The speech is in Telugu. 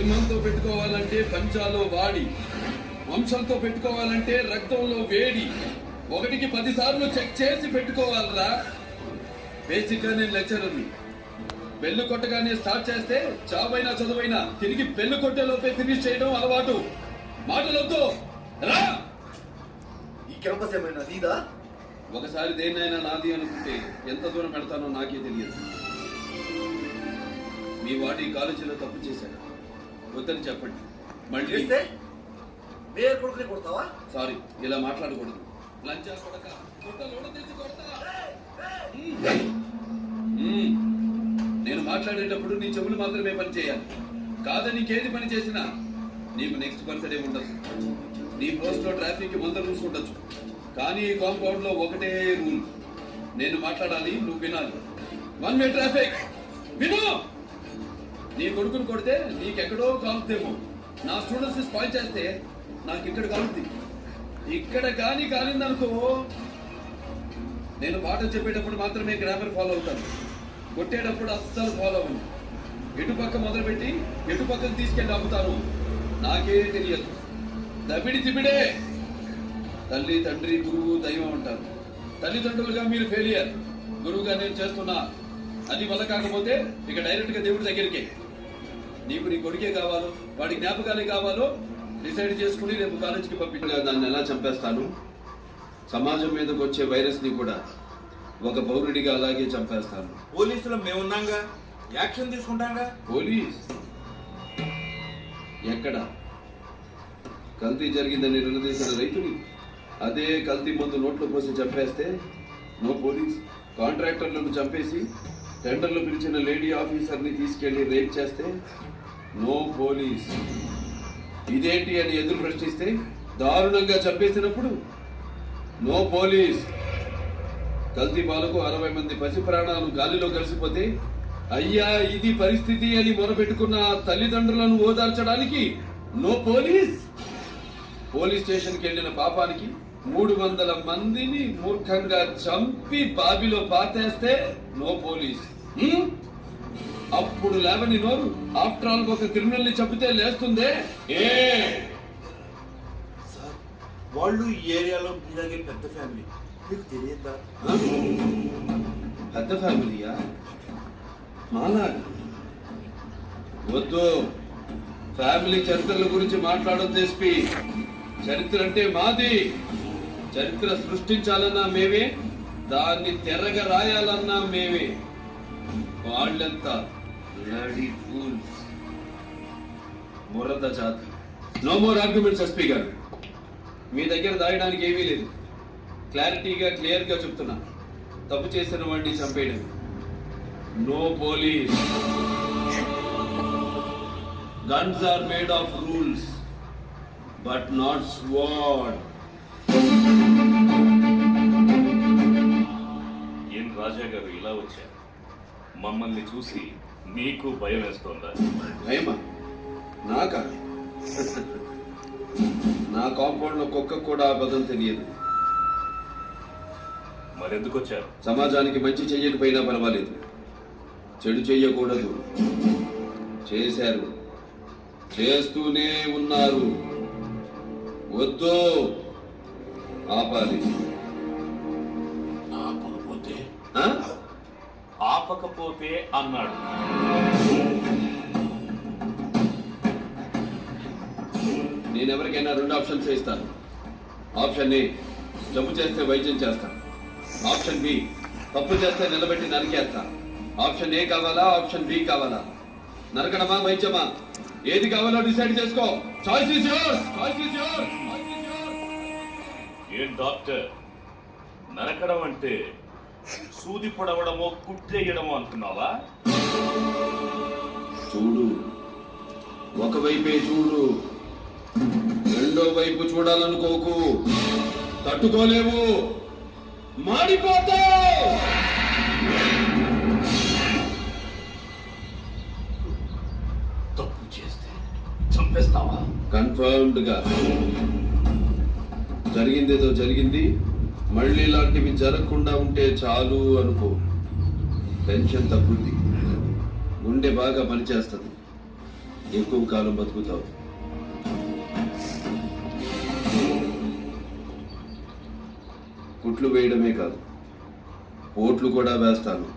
సింహంతో పెట్టుకోవాలంటే పంచాలో వాడి, వంశంతో పెట్టుకోవాలంటే రక్తంలో వేడి. 1కి 10 సార్లు చెక్ చేసి పెట్టుకోవాలరా. బేసిక్ గా నేను లెక్చరర్ని. బెల్లు కొట్టగానే స్టార్ట్ చేస్తే చావైనా చదువైనా తిరిగి బెల్లు కొట్టే లోపే ఫినిష్ చేయడం అలవాటు. మాటలొద్దు రా. ఈ క్యాంపస్ ఏమైనా నీదా? ఒకసారి దేన్నైనా నాది అనుకుంటే ఎంత దూరం పెడతానో నాకే తెలియదు. మీ వాడి కాలేజీలో తప్పు చేశాడు, వద్దని చెప్పండి. మళ్ళీ మేయర్ కొడుకుని కొడతావా? సారీ, ఇలా మాట్లాడకూడదు. లంచా కొడక, లోడ తీసి కొడతా. నేను మాట్లాడేటప్పుడు నీ చెవులు మాత్రమే పని చేయాలి. కాదని నీకేది పని చేసినా నీకు నెక్స్ట్ బర్త్డే ఉండదు. నీ పోస్ట్ లో ట్రాఫిక్ 100 రూల్స్ ఉండొచ్చు, కానీ ఈ కాంపౌండ్ లో ఒకటే రూల్. నేను మాట్లాడాలి, నువ్వు వినాలి. 1 వే ట్రాఫిక్. విను. నీ కొడుకును కొడితే నీకెక్కడో కాలుతేమో, నా స్టూడెంట్స్ ని స్పాయిల్ చేస్తే నాకు ఇక్కడ కాలుతుంది. ఇక్కడ కానీ కాలిందనుకో, నేను పాఠం చెప్పేటప్పుడు మాత్రమే గ్రామర్ ఫాలో అవుతాను, కొట్టేటప్పుడు అస్సలు ఫాలో అవ్వను. ఎటుపక్క మొదలుపెట్టి ఎటుపక్కకు తీసుకెళ్ళి అమ్ముతాను నాకే తెలియదు. దబిడి తిబిడే. తల్లి, తండ్రి, గురువు, దైవం అంటారు. తల్లిదండ్రులుగా మీరు ఫెయిలియర్, గురువుగా నేను చేస్తున్నా. అది వల్ల కాకపోతే ఇక డైరెక్ట్ గా దేవుడి దగ్గరికి. నీకు నీ కొడుకే కావాలో, వాడి జ్ఞాపకాలే కావాలో డిసైడ్ చేసుకుని రేపు కాలేజీకి పంపించగా దాన్ని ఎలా చంపేస్తాను, సమాజం మీదకి వచ్చే వైరస్ ని కూడా ఒక పౌరుడిగా అలాగే చంపేస్తాను. పోలీసులు మేమున్నాగా, యాక్షన్ తీసుకుంటాగా. పోలీస్ ఎక్కడ? కల్తీ జరిగిందని నిలదీసిన రైతుని అదే కల్తీ మందు నోట్లో పోసి చంపేస్తే నో పోలీస్. కాంట్రాక్టర్లను చంపేసి టెండర్లు పిలిచిన లేడీ ఆఫీసర్ని తీసుకెళ్లి రేప్ చేస్తే నో పోలీస్. ఇదేంటి అని ఎదురు ప్రశ్నిస్తే దారుణంగా చంపేసినప్పుడు నో పోలీస్. కల్తీ పాలకు 60 మంది పసి ప్రాణాలు గాలిలో కలిసిపోతే అయ్యా ఇది పరిస్థితి అని మొరపెట్టుకున్న తల్లిదండ్రులను ఓదార్చడానికి నో పోలీస్. పోలీస్ స్టేషన్కి వెళ్లిన పాపానికి 300 మందిని మూర్ఖంగా చంపి బావిలో పాతేస్తే నో పోలీస్. అప్పుడు లేవని నోరు ఆఫ్టర్ ఆల్ ఒక క్రిమినల్ ని చంపితే లేస్తుందే. సార్, వాళ్ళు ఈ ఏరియాలో మీలాగే పెద్ద ఫ్యామిలీ, మీకు తెలియదా? పెద్ద ఫ్యామిలీయా? మాలా వద్దు. ఫ్యామిలీ చరిత్రల గురించి మాట్లాడొద్దు ఎస్పీ. చరిత్ర అంటే మాది. చరిత్ర సృష్టించాలన్నా మేమే, దాన్ని తెరగా రాయాలన్నా మేమే. వాళ్ళంతా బ్లడీ ఫూల్స్, మురద జాతి. నో మోర్ ఆర్గ్యుమెంట్స్ ఎస్పీ గారు. మీ దగ్గర దాయడానికి ఏమీ లేదు. క్లారిటీగా క్లియర్గా చెప్తున్నా, తప్పు చేసిన వాడిని చంపేయడం. No police. Guns are made of rules, but not sword. ఏం రాజా గారు ఇలా వచ్చారు? మమ్మల్ని చూసి మీకు భయం వేస్తోందా? భయమా? నాకా? నా కాంపౌండ్ లో కుక్క కూడా అబద్ధం తెలియదు. మరెందుకు వచ్చారు? సమాజానికి మంచి చెయ్యకపోయినా పర్వాలేదు, చెడు చెయ్యకూడదు. చేశారు, చేస్తూనే ఉన్నారు. వద్దు, ఆపాలి. ఆపకపోతే అన్నాడు. నేనెవరికైనా 2 ఆప్షన్స్ ఇస్తాను. ఆప్షన్ ఏ, జబ్బు చేస్తే వైద్యం చేస్తాను. ఆప్షన్ బి, తప్పు చేస్తే నిలబెట్టి నరికేస్తా. ఆప్షన్ ఏ కావాలా, ఆప్షన్ బి కావాలా? నరకడమా, వైద్యమా? ఏది కావాలో డిసైడ్ చేసుకో. Choice is yours. Choice is yours. ఏం డాక్టర్, నరకడం అంటే సూది పొడవడమో కుట్లేయడమో అనుకున్నావా? చూడు, ఒకవైపే చూడు, రెండో వైపు చూడాలనుకోకు. తట్టుకోలేవు, మాడిపోతావు. తప్పు చేస్తే చంపేస్తావా? కన్ఫర్మ్డ్ గా జరిగిందేదో జరిగింది. మళ్ళీ ఇలాంటివి జరగకుండా ఉంటే చాలు అనుకో. టెన్షన్ తగ్గుద్ది, గుండె బాగా పనిచేస్తుంది. ఎక్కువ కాలం బతుకుతావు. కుట్లు వేయడమే కాదు, పోట్లు కూడా వేస్తాను.